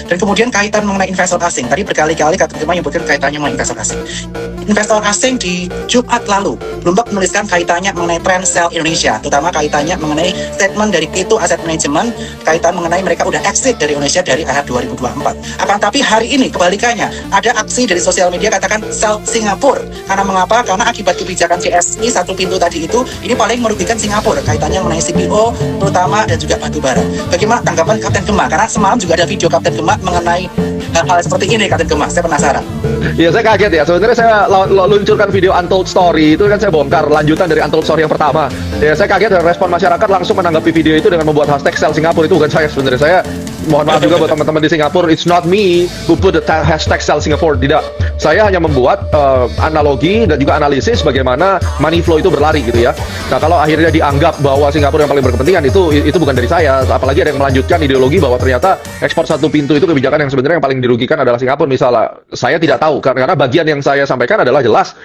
Dan kemudian kaitan mengenai investor asing. Tadi berkali-kali Kapten Gemma menyebutkan kaitannya mengenai investor asing. Investor asing di Jumat lalu, Bloomberg menuliskan kaitannya mengenai tren sell Indonesia, terutama kaitannya mengenai statement dari P2 Asset Management, kaitan mengenai mereka udah exit dari Indonesia dari akhir 2024. Akan tapi hari ini kebalikannya, ada aksi dari sosial media katakan sell Singapura. Karena mengapa? Karena akibat kebijakan CSI satu pintu tadi itu, ini paling merugikan Singapura, kaitannya mengenai CPO, terutama dan juga batubara. Bagaimana tanggapan Kapten Gemma? Karena semalam juga ada video Kapten Gemma mengenai hal-hal seperti ini, Kapten Gemma. Saya penasaran. Iya, saya kaget ya. Sebenarnya saya luncurkan video Untold Story itu kan saya bongkar lanjutan dari Untold Story yang pertama. Ya, saya kaget dan respon masyarakat langsung menanggapi video itu dengan membuat hashtag sell Singapura. Itu bukan saya sebenarnya. Saya mohon maaf juga buat teman-teman di Singapura. It's not me who put the hashtag sell Singapore. Tidak. Saya hanya membuat analogi dan juga analisis bagaimana money flow itu berlari gitu ya. Nah, kalau akhirnya dianggap bahwa Singapura yang paling berkepentingan itu bukan dari saya. Apalagi ada yang melanjutkan ideologi bahwa ternyata ekspor satu pintu itu kebijakan yang sebenarnya yang paling dirugikan adalah Singapura. Misalnya, saya tidak tahu karena bagian yang saya sampaikan adalah jelas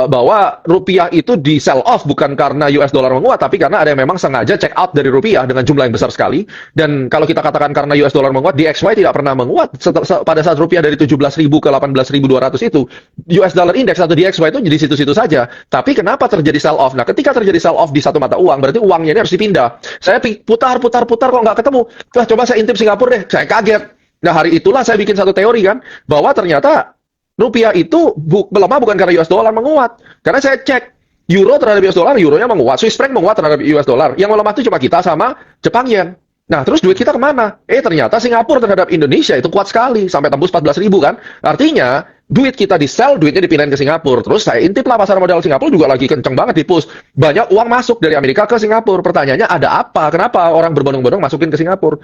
bahwa rupiah itu di sell off bukan karena US dollar menguat, tapi karena ada yang memang sengaja check out dari rupiah dengan jumlah yang besar sekali. Dan kalau kita katakan karena US dollar menguat, DXY tidak pernah menguat pada saat rupiah dari 17.000 ke 18.200 itu. US dollar index atau DXY itu di situ-situ saja. Tapi kenapa terjadi sell off? Nah, ketika terjadi sell off di satu mata uang, berarti uangnya ini harus dipindah. Saya putar kok nggak ketemu. Nah, coba saya intip Singapura deh. Saya kaget. Nah, hari itulah saya bikin satu teori kan, bahwa ternyata rupiah itu melemah bukan karena US dollar menguat. Karena saya cek euro terhadap US dollar, euronya menguat. Swiss franc menguat terhadap US dollar. Yang melemah itu cuma kita sama Jepang yen. Nah, terus duit kita kemana? Ternyata Singapura terhadap Indonesia itu kuat sekali. Sampai tembus 14.000 kan. Artinya, duit kita di sell, duitnya dipindahin ke Singapura. Terus saya intip lah pasar modal Singapura juga lagi kenceng banget di push. Banyak uang masuk dari Amerika ke Singapura. Pertanyaannya ada apa? Kenapa orang berbondong-bondong masukin ke Singapura?